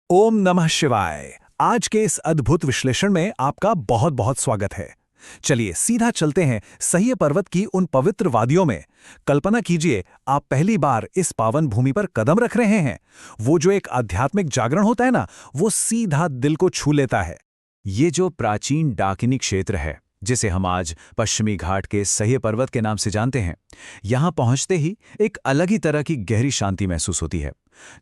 ओम नमः शिवाय। आज के इस अद्भुत विश्लेषण में आपका बहुत बहुत स्वागत है। चलिए सीधा चलते हैं सह्य पर्वत की उन पवित्र वादियों में। कल्पना कीजिए, आप पहली बार इस पावन भूमि पर कदम रख रहे हैं। वो जो एक आध्यात्मिक जागरण होता है ना, वो सीधा दिल को छू लेता है। ये जो प्राचीन डाकिनी क्षेत्र है, जिसे हम आज पश्चिमी घाट के सह्य पर्वत के नाम से जानते हैं, यहाँ पहुँचते ही एक अलग ही तरह की गहरी शांति महसूस होती है।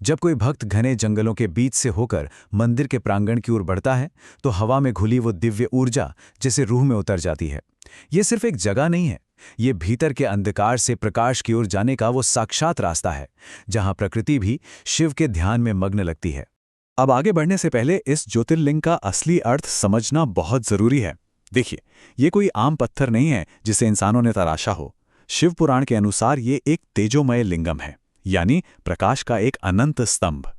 जब कोई भक्त घने जंगलों के बीच से होकर मंदिर के प्रांगण की ओर बढ़ता है, तो हवा में घुली वो दिव्य ऊर्जा जैसे रूह में उतर जाती है। ये सिर्फ एक जगह नहीं है, ये भीतर के अंधकार से प्रकाश की ओर जाने का वो साक्षात रास्ता है, जहाँ प्रकृति भी शिव के ध्यान में मग्न लगती है। अब आगे बढ़ने से पहले इस ज्योतिर्लिंग का असली अर्थ समझना बहुत जरूरी है। देखिए, ये कोई आम पत्थर नहीं है जिसे इंसानों ने तराशा हो। शिव पुराण के अनुसार ये एक तेजोमय लिंगम है, यानी प्रकाश का एक अनंत स्तंभ।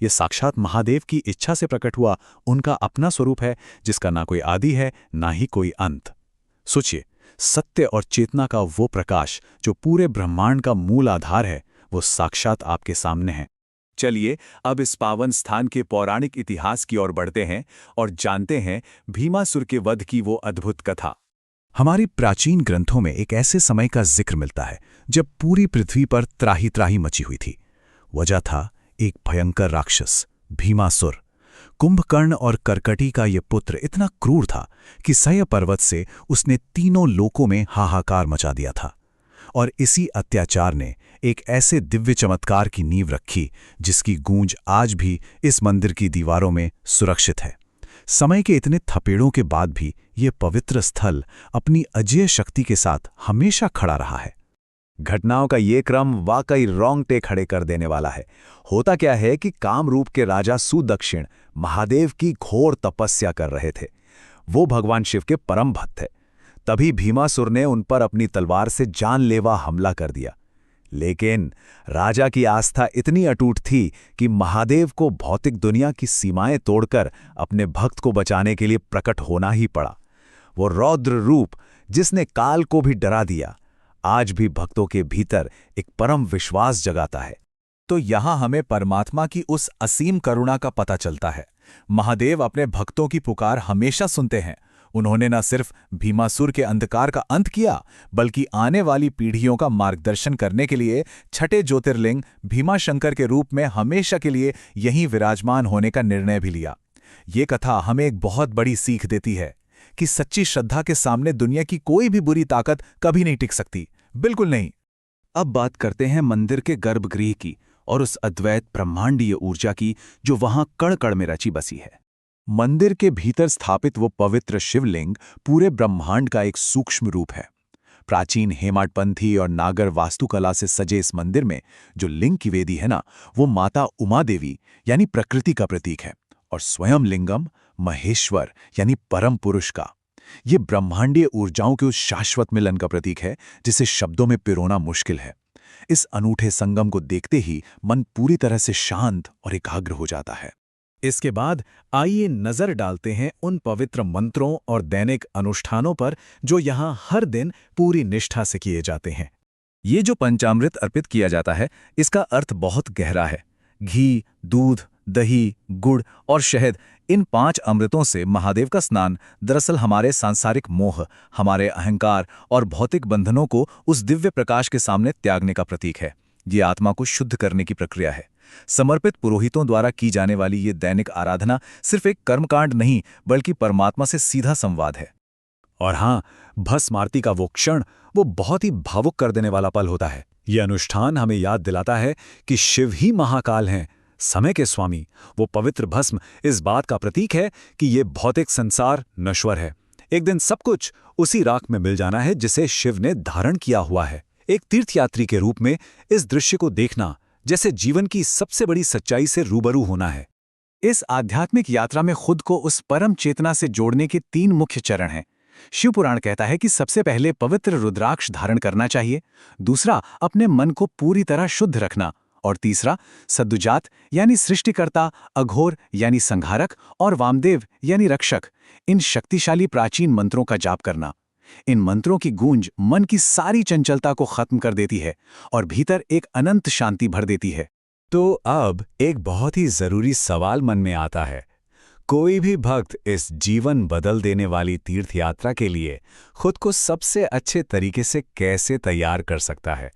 ये साक्षात महादेव की इच्छा से प्रकट हुआ उनका अपना स्वरूप है, जिसका ना कोई आदि है, ना ही कोई अंत। सोचिए, सत्य और चेतना का वो प्रकाश जो पूरे ब्रह्मांड का मूल आधार है, वो साक्षात आपके सामने है। चलिए अब इस पावन स्थान के पौराणिक इतिहास की ओर बढ़ते हैं और जानते हैं भीमासुर के वध की वो अद्भुत कथा। हमारी प्राचीन ग्रंथों में एक ऐसे समय का जिक्र मिलता है जब पूरी पृथ्वी पर त्राही त्राही मची हुई थी। वजह था एक भयंकर राक्षस भीमासुर। कुंभकर्ण और कर्कटी का ये पुत्र इतना क्रूर था कि सह्य पर्वत से उसने तीनों लोकों में हाहाकार मचा दिया था। और इसी अत्याचार ने एक ऐसे दिव्य चमत्कार की नींव रखी जिसकी गूंज आज भी इस मंदिर की दीवारों में सुरक्षित है। समय के इतने थपेड़ों के बाद भी ये पवित्र स्थल अपनी अजेय शक्ति के साथ हमेशा खड़ा रहा है। घटनाओं का ये क्रम वाकई रोंगटे खड़े कर देने वाला है। होता क्या है कि कामरूप के राजा सुदक्षिण महादेव की घोर तपस्या कर रहे थे। वो भगवान शिव के परम भक्त थे। तभी भीमासुर ने उन पर अपनी तलवार से जानलेवा हमला कर दिया। लेकिन राजा की आस्था इतनी अटूट थी कि महादेव को भौतिक दुनिया की सीमाएं तोड़कर अपने भक्त को बचाने के लिए प्रकट होना ही पड़ा। वो रौद्र रूप जिसने काल को भी डरा दिया, आज भी भक्तों के भीतर एक परम विश्वास जगाता है। तो यहाँ हमें परमात्मा की उस असीम करुणा का पता चलता है। महादेव अपने भक्तों की पुकार हमेशा सुनते हैं। उन्होंने न सिर्फ भीमासुर के अंधकार का अंत किया, बल्कि आने वाली पीढ़ियों का मार्गदर्शन करने के लिए छठे ज्योतिर्लिंग भीमाशंकर के रूप में हमेशा के लिए यहीं विराजमान होने का निर्णय भी लिया। ये कथा हमें एक बहुत बड़ी सीख देती है कि सच्ची श्रद्धा के सामने दुनिया की कोई भी बुरी ताकत कभी नहीं टिक सकती, बिल्कुल नहीं। अब बात करते हैं मंदिर के गर्भगृह की और उस अद्वैत ब्रह्मांडीय ऊर्जा की जो वहां कण कण में रची बसी है। मंदिर के भीतर स्थापित वो पवित्र शिवलिंग पूरे ब्रह्मांड का एक सूक्ष्म रूप है। प्राचीन हेमाडपंथी और नागर वास्तुकला से सजे इस मंदिर में जो लिंग की वेदी है ना, वो माता उमा देवी यानी प्रकृति का प्रतीक है, और स्वयं लिंगम महेश्वर यानी परम पुरुष का। ये ब्रह्मांडीय ऊर्जाओं के उस शाश्वत मिलन का प्रतीक है जिसे शब्दों में पिरोना मुश्किल है। इस अनूठे संगम को देखते ही मन पूरी तरह से शांत और एकाग्र हो जाता है। इसके बाद आइए नजर डालते हैं उन पवित्र मंत्रों और दैनिक अनुष्ठानों पर जो यहाँ हर दिन पूरी निष्ठा से किए जाते हैं। ये जो पंचामृत अर्पित किया जाता है, इसका अर्थ बहुत गहरा है। घी, दूध, दही, गुड़ और शहद, इन 5 अमृतों से महादेव का स्नान दरअसल हमारे सांसारिक मोह, हमारे अहंकार और भौतिक बंधनों को उस दिव्य प्रकाश के सामने त्यागने का प्रतीक है। ये आत्मा को शुद्ध करने की प्रक्रिया है। समर्पित पुरोहितों द्वारा की जाने वाली ये दैनिक आराधना सिर्फ एक कर्मकांड नहीं, बल्कि परमात्मा से सीधा संवाद है। और हाँ, भस्म आरती का वो क्षण, वो बहुत ही भावुक कर देने वाला पल होता है। ये अनुष्ठान हमें याद दिलाता है कि शिव ही महाकाल हैं, समय के स्वामी। वो पवित्र भस्म इस बात का प्रतीक है कि ये भौतिक संसार नश्वर है। एक दिन सब कुछ उसी राख में मिल जाना है जिसे शिव ने धारण किया हुआ है। एक तीर्थयात्री के रूप में इस दृश्य को देखना जैसे जीवन की सबसे बड़ी सच्चाई से रूबरू होना है। इस आध्यात्मिक यात्रा में खुद को उस परम चेतना से जोड़ने के 3 मुख्य चरण हैं। शिवपुराण कहता है कि सबसे पहले पवित्र रुद्राक्ष धारण करना चाहिए, दूसरा अपने मन को पूरी तरह शुद्ध रखना, और तीसरा सद्दुजात यानी सृष्टिकर्ता, अघोर यानी संहारक और वामदेव यानी रक्षक, इन शक्तिशाली प्राचीन मंत्रों का जाप करना। इन मंत्रों की गूंज मन की सारी चंचलता को खत्म कर देती है और भीतर एक अनंत शांति भर देती है। तो अब एक बहुत ही जरूरी सवाल मन में आता है। कोई भी भक्त इस जीवन बदल देने वाली तीर्थ यात्रा के लिए खुद को सबसे अच्छे तरीके से कैसे तैयार कर सकता है?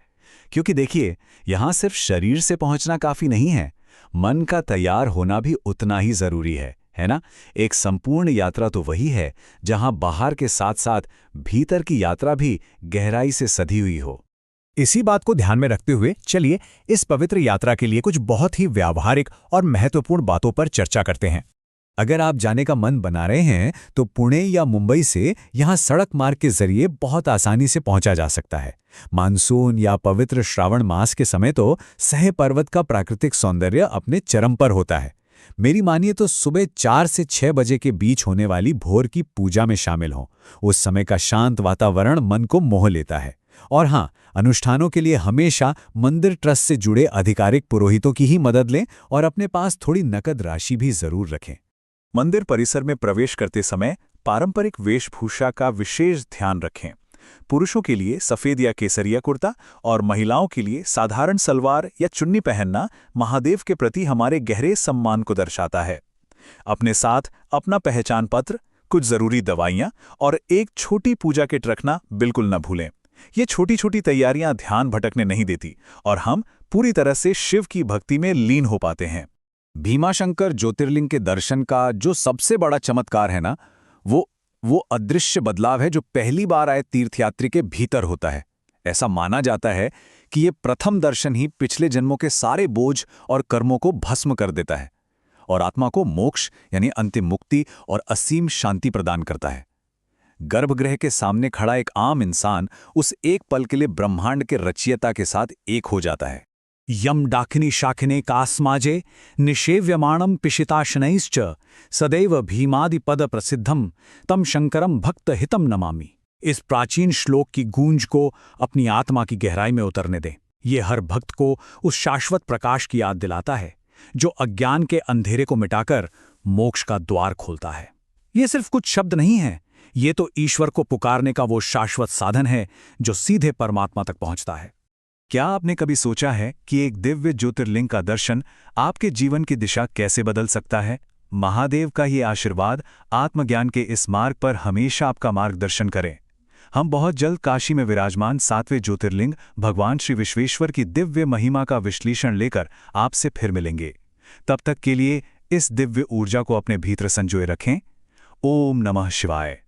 क्योंकि देखिए, यहाँ सिर्फ शरीर से पहुंचना काफी नहीं है, मन का तैयार होना भी उतना ही जरूरी है ना? एक संपूर्ण यात्रा तो वही है जहां बाहर के साथ साथ भीतर की यात्रा भी गहराई से सधी हुई हो। इसी बात को ध्यान में रखते हुए चलिए इस पवित्र यात्रा के लिए कुछ बहुत ही व्यावहारिक और महत्वपूर्ण बातों पर चर्चा करते हैं। अगर आप जाने का मन बना रहे हैं तो पुणे या मुंबई से यहां सड़क मार्ग के जरिए बहुत आसानी से पहुंचा जा सकता है। मानसून या पवित्र श्रावण मास के समय तो सह पर्वत का प्राकृतिक सौंदर्य अपने चरम पर होता है। मेरी मानिए तो सुबह 4 से 6 बजे के बीच होने वाली भोर की पूजा में शामिल हों। उस समय का शांत वातावरण मन को मोह लेता है। और हाँ, अनुष्ठानों के लिए हमेशा मंदिर ट्रस्ट से जुड़े आधिकारिक पुरोहितों की ही मदद लें और अपने पास थोड़ी नकद राशि भी जरूर रखें। मंदिर परिसर में प्रवेश करते समय पारंपरिक वेशभूषा का विशेष ध्यान रखें। पुरुषों के लिए सफेद या केसरिया कुर्ता और महिलाओं के लिए साधारण सलवार या चुन्नी पहनना महादेव के प्रति हमारे गहरे सम्मान को दर्शाता है। अपने साथ अपना पहचान पत्र, कुछ जरूरी दवाइयाँ और एक छोटी पूजा किट रखना बिल्कुल न भूलें। ये छोटी छोटी तैयारियां ध्यान भटकने नहीं देती और हम पूरी तरह से शिव की भक्ति में लीन हो पाते हैं। भीमाशंकर ज्योतिर्लिंग के दर्शन का जो सबसे बड़ा चमत्कार है ना, वो अदृश्य बदलाव है जो पहली बार आए तीर्थयात्री के भीतर होता है। ऐसा माना जाता है कि ये प्रथम दर्शन ही पिछले जन्मों के सारे बोझ और कर्मों को भस्म कर देता है और आत्मा को मोक्ष यानी अंतिम मुक्ति और असीम शांति प्रदान करता है। गर्भगृह के सामने खड़ा एक आम इंसान उस एक पल के लिए ब्रह्मांड के रचयिता के साथ एक हो जाता है। यम डाकिनी शाखिने कास्माजे निषेव्यमाणम पिशिताशनैश्च सदैव भीमादिपद प्रसिद्धम तम शंकरम भक्त हितम नमामि। इस प्राचीन श्लोक की गूंज को अपनी आत्मा की गहराई में उतरने दें। ये हर भक्त को उस शाश्वत प्रकाश की याद दिलाता है जो अज्ञान के अंधेरे को मिटाकर मोक्ष का द्वार खोलता है। ये सिर्फ कुछ शब्द नहीं है, ये तो ईश्वर को पुकारने का वो शाश्वत साधन है जो सीधे परमात्मा तक पहुंचता है। क्या आपने कभी सोचा है कि एक दिव्य ज्योतिर्लिंग का दर्शन आपके जीवन की दिशा कैसे बदल सकता है? महादेव का ये आशीर्वाद आत्मज्ञान के इस मार्ग पर हमेशा आपका मार्गदर्शन करे। हम बहुत जल्द काशी में विराजमान 7वें ज्योतिर्लिंग भगवान श्री विश्वेश्वर की दिव्य महिमा का विश्लेषण लेकर आपसे फिर मिलेंगे। तब तक के लिए इस दिव्य ऊर्जा को अपने भीतर संजोए रखें। ओम नमः शिवाय।